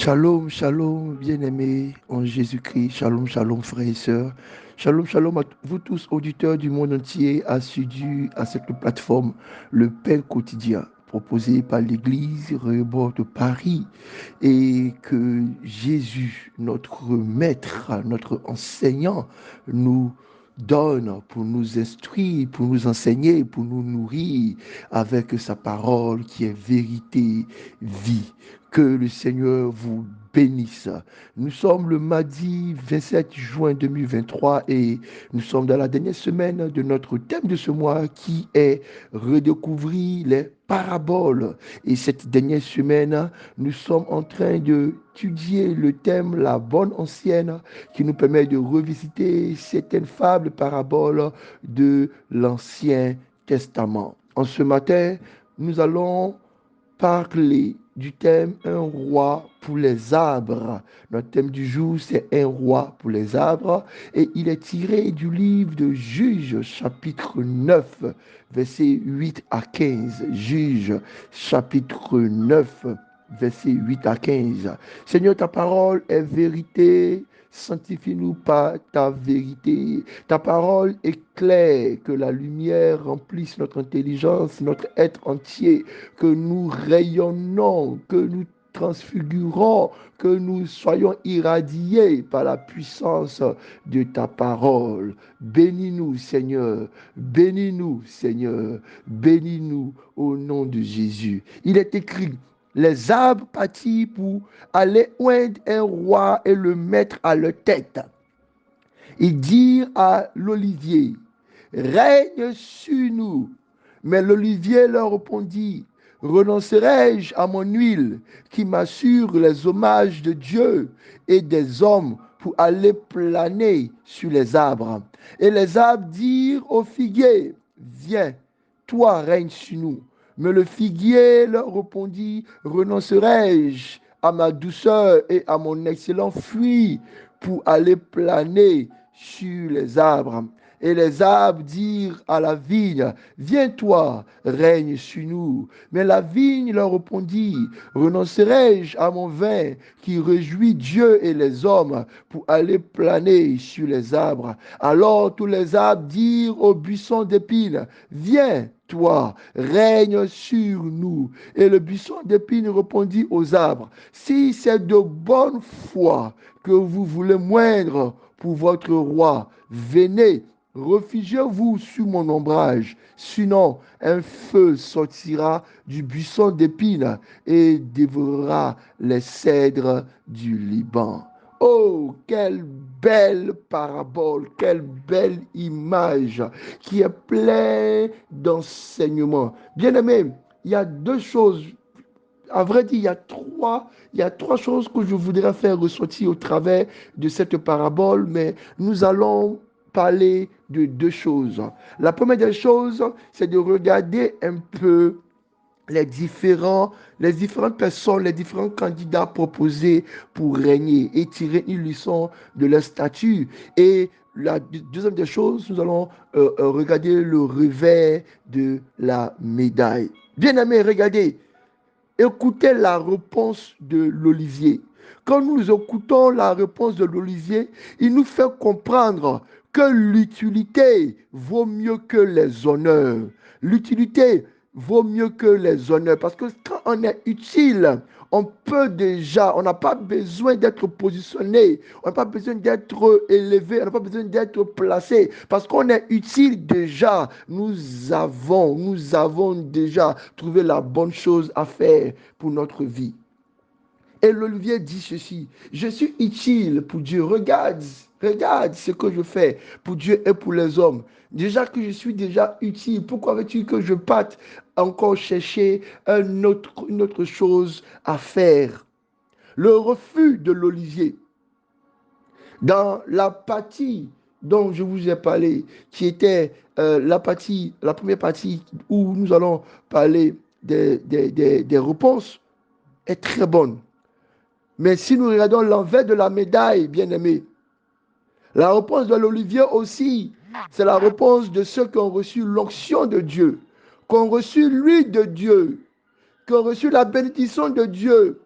Shalom, shalom, bien-aimés en Jésus-Christ. Shalom, shalom, frères et sœurs. Shalom, shalom à vous tous, auditeurs du monde entier, assidus à cette plateforme, le pain quotidien, proposé par l'Église Rebord de Paris. Et que Jésus, notre maître, notre enseignant, nous donne pour nous instruire, pour nous enseigner, pour nous nourrir avec sa parole qui est vérité, vie. Que le Seigneur vous bénisse. Nous sommes le mardi 27 juin 2023 et nous sommes dans la dernière semaine de notre thème de ce mois qui est redécouvrir les paraboles. Et cette dernière semaine, nous sommes en train d'étudier le thème La bonne ancienne qui nous permet de revisiter certaines fables paraboles de l'Ancien Testament. En ce matin, nous allons parler du thème Un roi pour les arbres. Notre thème du jour, c'est Un roi pour les arbres. Et il est tiré du livre de Juges, chapitre 9, versets 8 à 15. Juges, chapitre 9, versets 8 à 15. Seigneur, ta parole est vérité. Sanctifie-nous par ta vérité. Ta parole est claire, que la lumière remplisse notre intelligence, notre être entier, que nous rayonnons, que nous transfigurons, que nous soyons irradiés par la puissance de ta parole. Bénis-nous, Seigneur. Bénis-nous, Seigneur. Bénis-nous au nom de Jésus. Il est écrit, les arbres partirent pour aller oindre un roi et le mettre à leur tête. Ils dirent à l'olivier, règne sur nous. Mais l'olivier leur répondit, renoncerai-je à mon huile qui m'assure les hommages de Dieu et des hommes pour aller planer sur les arbres? Et les arbres dirent au figuier, viens, toi règne sur nous. Mais le figuier leur répondit, renoncerai-je à ma douceur et à mon excellent fruit pour aller planer sur les arbres? Et les arbres dirent à la vigne, viens-toi, règne sur nous. Mais la vigne leur répondit, renoncerai-je à mon vin qui réjouit Dieu et les hommes pour aller planer sur les arbres? Alors tous les arbres dirent au buisson d'épines, viens, toi, règne sur nous. Et le buisson d'épines répondit aux arbres, si c'est de bonne foi que vous voulez moindre pour votre roi, venez, réfugiez-vous sur mon ombrage, sinon un feu sortira du buisson d'épines et dévorera les cèdres du Liban. Oh, quelle belle parabole, quelle belle image qui est pleine d'enseignements. Bien-aimés, il y a deux choses. À vrai dire, il y a trois choses que je voudrais faire ressortir au travers de cette parabole, mais nous allons parler de deux choses. La première des choses, c'est de regarder un peu les différentes personnes, les différents candidats proposés pour régner et tirer une leçon de leur statut. Et la deuxième des choses, nous allons regarder le revers de la médaille. Bien aimé, regardez, écoutez la réponse de l'Olivier. Quand nous écoutons la réponse de l'Olivier, il nous fait comprendre que l'utilité vaut mieux que les honneurs. L'utilité vaut mieux que les honneurs. Parce que quand on est utile, on peut déjà, on n'a pas besoin d'être positionné, on n'a pas besoin d'être élevé, on n'a pas besoin d'être placé. Parce qu'on est utile déjà, nous avons déjà trouvé la bonne chose à faire pour notre vie. Et l'Olivier dit ceci, je suis utile pour Dieu, regarde ce que je fais pour Dieu et pour les hommes. Déjà que je suis déjà utile, pourquoi veux-tu que je parte encore chercher une autre chose à faire? Le refus de l'Olivier dans la partie dont je vous ai parlé, qui était la première partie où nous allons parler des réponses, est très bonne. Mais si nous regardons l'envers de la médaille, bien-aimés, la réponse de l'Olivier aussi, c'est la réponse de ceux qui ont reçu l'onction de Dieu, qui ont reçu l'huile de Dieu, qui ont reçu la bénédiction de Dieu.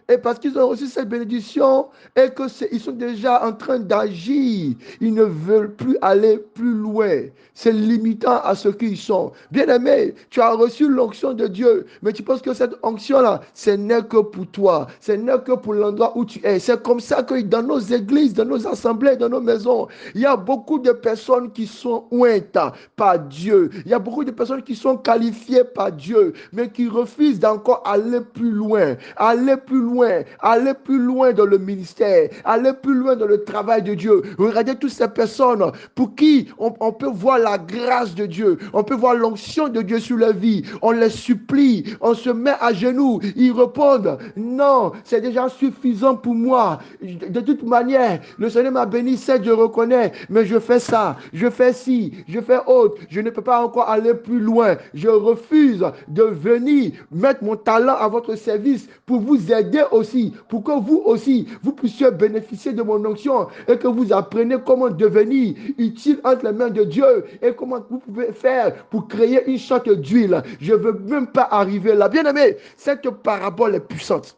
et parce qu'ils ont reçu cette bénédiction et qu'ils sont déjà en train d'agir, ils ne veulent plus aller plus loin. C'est limitant à ce qu'ils sont. Bien-aimé, tu as reçu l'onction de Dieu, mais tu penses que cette onction-là, ce n'est que pour toi, ce n'est que pour l'endroit où tu es. C'est comme ça que dans nos églises, dans nos assemblées, dans nos maisons, il y a beaucoup de personnes qui sont ointes par Dieu. Il y a beaucoup de personnes qui sont qualifiées par Dieu, mais qui refusent d'encore aller plus loin, aller plus loin, aller plus loin dans le ministère, aller plus loin dans le travail de Dieu. Regardez toutes ces personnes pour qui on peut voir la grâce de Dieu, on peut voir l'onction de Dieu sur leur vie. On les supplie, on se met à genoux, ils répondent, non, c'est déjà suffisant pour moi. De toute manière, le Seigneur m'a béni, c'est je reconnais, mais je fais ça, je fais ci, je fais autre, je ne peux pas encore aller plus loin. Je refuse de venir mettre mon talent à votre service pour vous aider aussi, pour que vous aussi, vous puissiez bénéficier de mon onction et que vous appreniez comment devenir utile entre les mains de Dieu et comment vous pouvez faire pour créer une sorte d'huile. Je ne veux même pas arriver là. Bien aimé, cette parabole est puissante.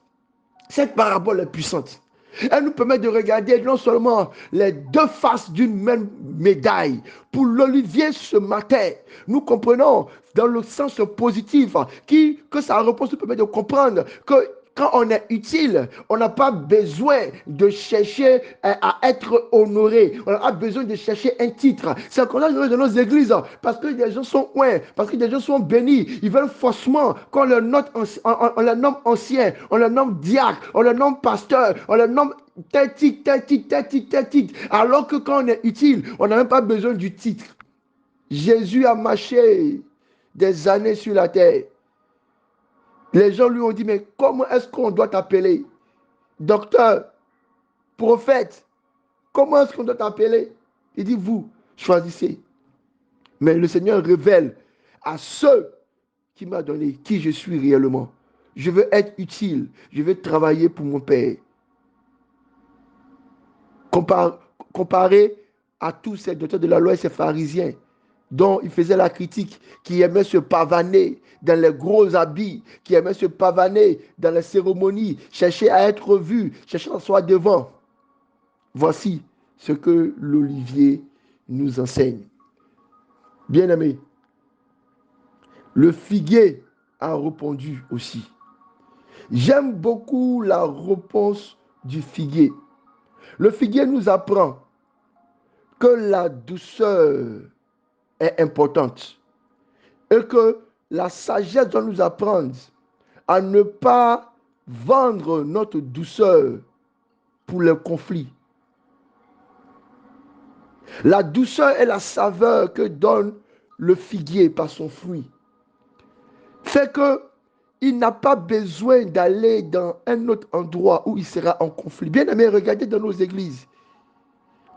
Cette parabole est puissante. Elle nous permet de regarder non seulement les deux faces d'une même médaille. Pour l'olivier ce matin, nous comprenons dans le sens positif que ça repose, nous permet de comprendre que quand on est utile, on n'a pas besoin de chercher à être honoré. On n'a pas besoin de chercher un titre. C'est comme ça dans nos églises. Parce que les gens sont parce que les gens sont bénis. Ils veulent forcément qu'on leur note, on les nomme ancien, on les nomme diacre, on les nomme pasteur, on les nomme tel titre, tel titre, tel titre, tel titre. Alors que quand on est utile, on n'a même pas besoin du titre. Jésus a marché des années sur la terre. Les gens lui ont dit, mais comment est-ce qu'on doit t'appeler? Docteur, prophète, comment est-ce qu'on doit t'appeler? Il dit, vous, choisissez. Mais le Seigneur révèle à ceux qui m'a donné qui je suis réellement. Je veux être utile. Je veux travailler pour mon Père. Comparé à tous ces docteurs de la loi et ces pharisiens dont il faisait la critique, qui aimaient se pavaner dans les gros habits, qui aimaient se pavaner dans les cérémonies, chercher à être vus, chercher à s'asseoir devant. Voici ce que l'olivier nous enseigne. Bien-aimé, le figuier a répondu aussi. J'aime beaucoup la réponse du figuier. Le figuier nous apprend que la douceur est importante et que la sagesse doit nous apprendre à ne pas vendre notre douceur pour le conflit. La douceur et la saveur que donne le figuier par son fruit fait que il n'a pas besoin d'aller dans un autre endroit où il sera en conflit. Bien aimé, regardez dans nos églises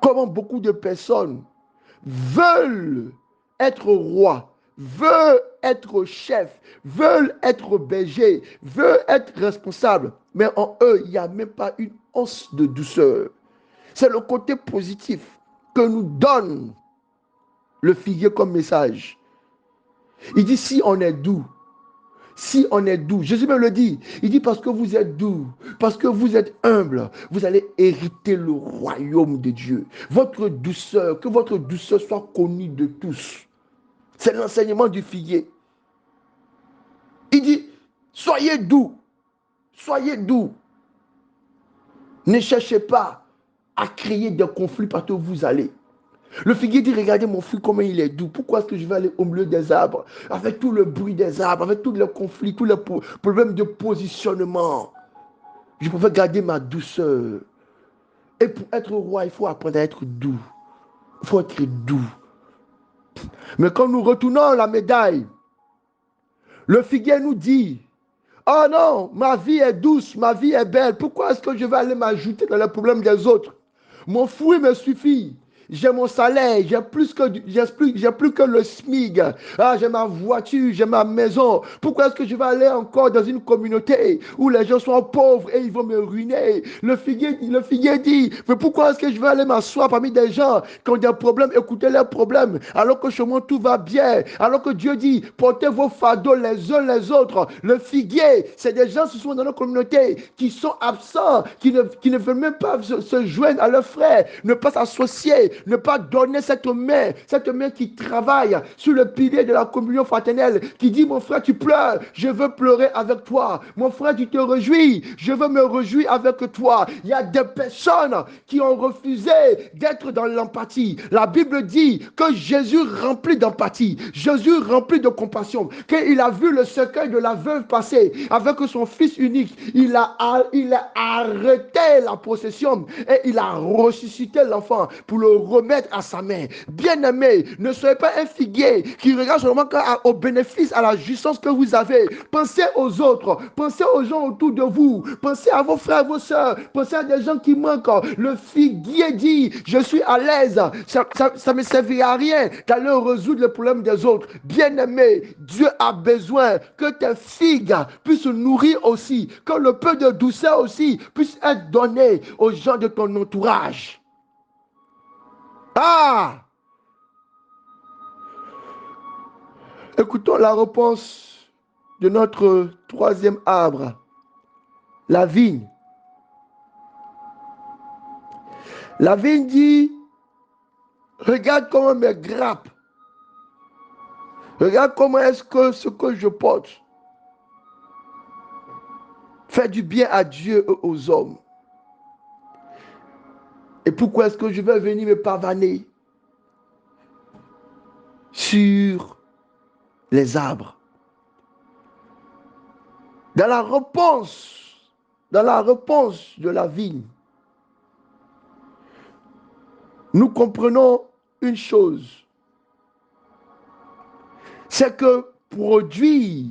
comment beaucoup de personnes veulent être rois, veulent être chefs, veulent être bergers, veulent être responsables. Mais en eux, il n'y a même pas une once de douceur. C'est le côté positif que nous donne le figuier comme message. Il dit, si on est doux, si on est doux, Jésus me le dit, il dit parce que vous êtes doux, parce que vous êtes humble, vous allez hériter le royaume de Dieu. Votre douceur, que votre douceur soit connue de tous. C'est l'enseignement du figuier. Il dit, soyez doux, soyez doux. Ne cherchez pas à créer des conflits partout où vous allez. Le figuier dit, regardez mon fruit, comment il est doux. Pourquoi est-ce que je vais aller au milieu des arbres, avec tout le bruit des arbres, avec tous les conflits, tous les problèmes de positionnement? Je préfère garder ma douceur. Et pour être roi, il faut apprendre à être doux. Il faut être doux. Mais quand nous retournons la médaille, le figuier nous dit, oh non, ma vie est douce, ma vie est belle. Pourquoi est-ce que je vais aller m'ajouter dans les problèmes des autres? Mon fruit me suffit. j'ai mon salaire, j'ai plus que le SMIC. Ah, j'ai ma voiture, j'ai ma maison. Pourquoi est-ce que je vais aller encore dans une communauté où les gens sont pauvres et ils vont me ruiner? Le figuier dit, mais pourquoi est-ce que je vais aller m'asseoir parmi des gens qui ont des problèmes, écouter leurs problèmes, alors que chez moi tout va bien, alors que Dieu dit, portez vos fardeaux les uns les autres. Le figuier, c'est des gens qui sont dans nos communautés, qui sont absents, qui ne veulent même pas se joindre à leurs frères, ne pas s'associer, ne pas donner cette main qui travaille sur le pilier de la communion fraternelle, qui dit, mon frère, tu pleures, je veux pleurer avec toi. Mon frère, tu te réjouis, je veux me réjouir avec toi. Il y a des personnes qui ont refusé d'être dans l'empathie. La Bible dit que Jésus rempli d'empathie, Jésus rempli de compassion, qu'il a vu le cercueil de la veuve passer avec son fils unique. Il a arrêté la possession et il a ressuscité l'enfant pour le remettre à sa main. Bien-aimé, ne soyez pas un figuier qui regarde seulement au bénéfice, à la jouissance que vous avez. Pensez aux autres, pensez aux gens autour de vous, pensez à vos frères, vos soeurs, pensez à des gens qui manquent. Le figuier dit, je suis à l'aise, ça ne me servira à rien d'aller résoudre le problème des autres. Bien-aimé, Dieu a besoin que tes figues puissent nourrir aussi, que le peu de douceur aussi puisse être donné aux gens de ton entourage. Ah! Écoutons la réponse de notre troisième arbre, la vigne. La vigne dit, regarde comment mes grappes, regarde comment est-ce que ce que je porte fait du bien à Dieu et aux hommes. Et pourquoi est-ce que je vais venir me pavaner sur les arbres? Dans la réponse de la vigne, nous comprenons une chose, c'est que produire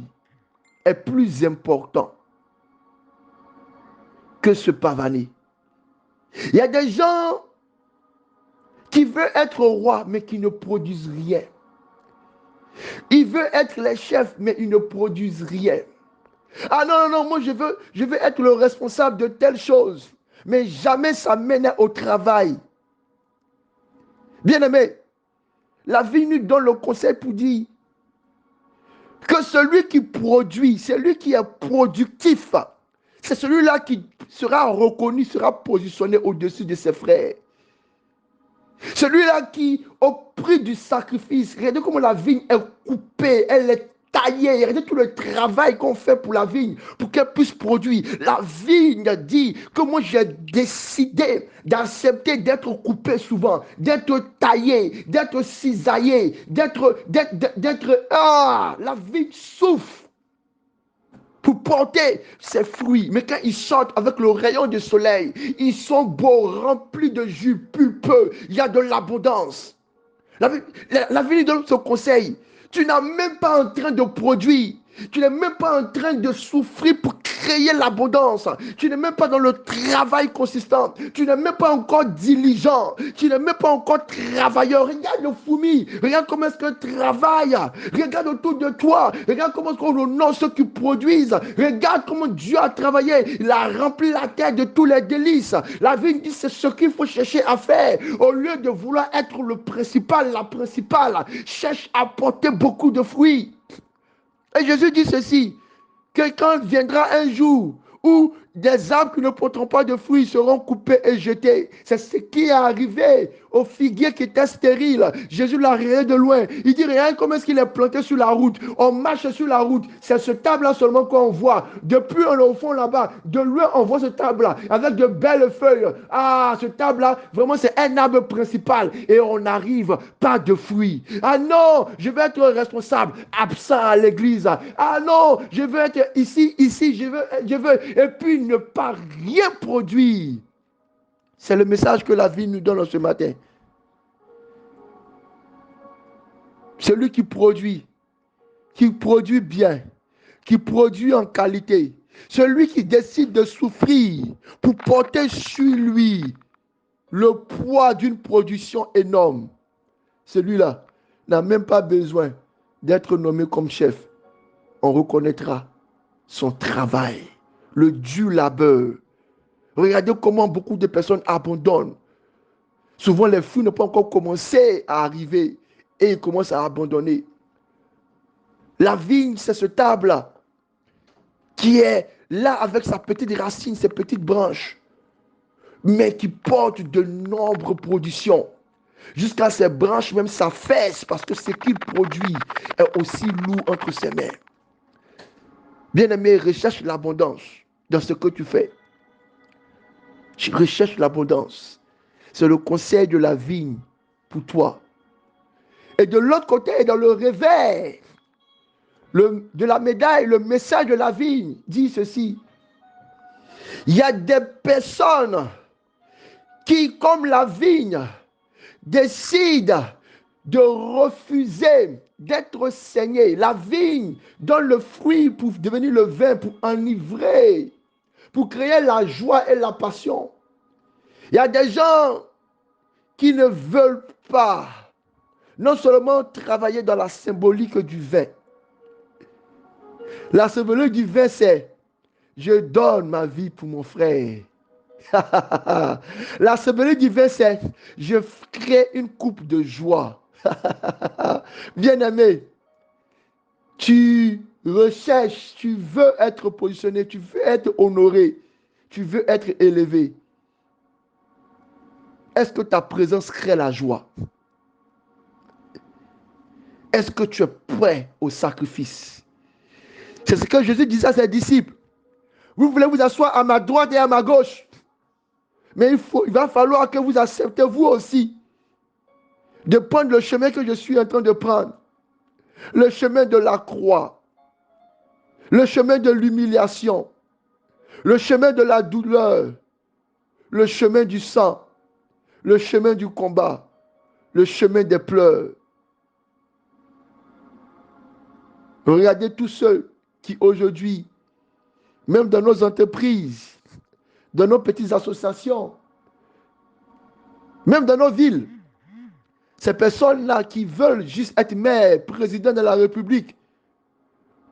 est plus important que se pavaner. Il y a des gens qui veulent être rois mais qui ne produisent rien. Ils veulent être les chefs mais ils ne produisent rien. Ah non, non, non, moi je veux être le responsable de telle chose, mais jamais ça mène au travail. Bien-aimé, la vie nous donne le conseil pour dire que celui qui produit, celui qui est productif, c'est celui-là qui sera reconnu, sera positionné au-dessus de ses frères. Celui-là qui, au prix du sacrifice, regardez comment la vigne est coupée, elle est taillée. Regardez tout le travail qu'on fait pour la vigne, pour qu'elle puisse produire. La vigne dit que moi j'ai décidé d'accepter d'être coupé souvent, d'être taillé, d'être cisaillé, la vigne souffre pour porter ses fruits. Mais quand ils sortent avec le rayon du soleil, ils sont beaux, remplis de jus pulpeux. Il y a de l'abondance. La vie donne ce conseil. Tu n'es même pas en train de produire. Tu n'es même pas en train de souffrir pour créer l'abondance. Tu n'es même pas dans le travail consistant. Tu n'es même pas encore diligent. Tu n'es même pas encore travailleur. Regarde le fourmi. Regarde comment est-ce qu'elle travaille. Regarde autour de toi. Regarde comment est-ce qu'on honore ceux qui produisent. Regarde comment Dieu a travaillé. Il a rempli la terre de tous les délices. La vie dit c'est ce qu'il faut chercher à faire. Au lieu de vouloir être le principal, la principale, cherche à porter beaucoup de fruits. Et Jésus dit ceci, que quand viendra un jour où des arbres qui ne porteront pas de fruits seront coupés et jetés. C'est ce qui est arrivé au figuier qui était stérile. Jésus l'a regardé de loin. Il dit, regarde comment est-ce qu'il est planté sur la route. On marche sur la route. C'est ce table-là seulement qu'on voit. Depuis au fond là-bas, de loin, on voit ce table-là avec de belles feuilles. Ah, ce table-là, vraiment, c'est un arbre principal. Et on n'arrive pas de fruits. Ah non, je veux être responsable, absent à l'église. Ah non, je veux être ici, je veux. Et puis, ne pas rien produire. C'est le message que la vie nous donne ce matin. Celui qui produit bien, qui produit en qualité, celui qui décide de souffrir pour porter sur lui le poids d'une production énorme, celui-là n'a même pas besoin d'être nommé comme chef. On reconnaîtra son travail, le dur labeur. Regardez comment beaucoup de personnes abandonnent. Souvent, les fruits n'ont pas encore commencé à arriver et ils commencent à abandonner. La vigne, c'est ce arbre-là qui est là avec sa petite racine, ses petites branches, mais qui porte de nombreuses productions. Jusqu'à ses branches même s'affaissent parce que ce qu'il produit est aussi lourd entre ses mains. Bien-aimé, recherche l'abondance dans ce que tu fais. Recherche l'abondance. C'est le conseil de la vigne pour toi. Et de l'autre côté, dans le revers de la médaille, le message de la vigne dit ceci. Il y a des personnes qui, comme la vigne, décident de refuser d'être saignées. La vigne donne le fruit pour devenir le vin, pour enivrer, pour créer la joie et la passion. Il y a des gens qui ne veulent pas non seulement travailler dans la symbolique du vin. La symbolique du vin, c'est je donne ma vie pour mon frère. La symbolique du vin, c'est je crée une coupe de joie. Bien-aimé, tu recherches, tu veux être positionné, tu veux être honoré, tu veux être élevé. Est-ce que ta présence crée la joie? Est-ce que tu es prêt au sacrifice? C'est ce que Jésus disait à ses disciples. Vous voulez vous asseoir à ma droite et à ma gauche. Mais il va falloir que vous acceptez vous aussi de prendre le chemin que je suis en train de prendre. Le chemin de la croix. Le chemin de l'humiliation. Le chemin de la douleur. Le chemin du sang. Le chemin du combat. Le chemin des pleurs. Regardez tous ceux qui aujourd'hui, même dans nos entreprises, dans nos petites associations, même dans nos villes, ces personnes-là qui veulent juste être maire, président de la République,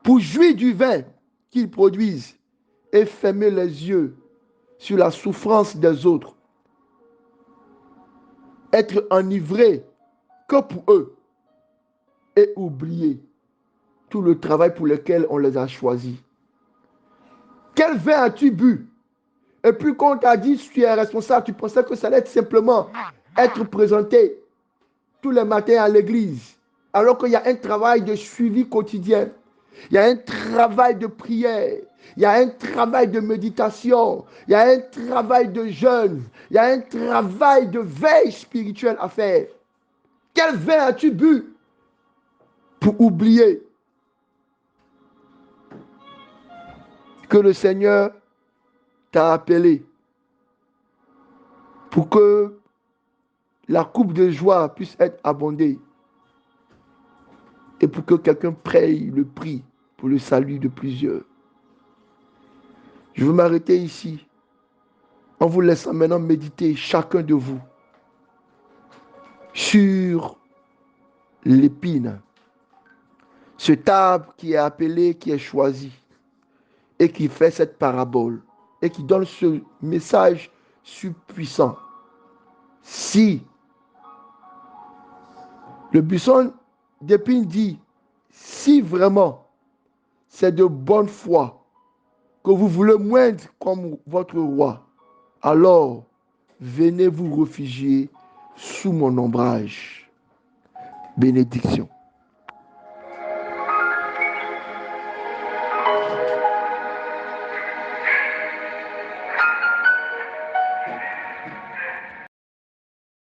pour jouir du vin qu'ils produisent et fermer les yeux sur la souffrance des autres, être enivrés que pour eux et oublier tout le travail pour lequel on les a choisis. Quel vin as-tu bu? Et puis quand on t'a dit que tu es responsable, tu pensais que ça allait être simplement être présenté tous les matins à l'église, alors qu'il y a un travail de suivi quotidien, il y a un travail de prière, il y a un travail de méditation, il y a un travail de jeûne, il y a un travail de veille spirituelle à faire. Quel vin as-tu bu pour oublier que le Seigneur t'a appelé pour que la coupe de joie puisse être abondée et pour que quelqu'un paye le prix pour le salut de plusieurs. Je veux m'arrêter ici en vous laissant maintenant méditer chacun de vous sur l'épine, cet arbre qui est appelé, qui est choisi et qui fait cette parabole et qui donne ce message surpuissant. Si le buisson d'épine dit, si vraiment c'est de bonne foi que vous voulez moindre comme votre roi, alors venez vous réfugier sous mon ombrage. Bénédiction.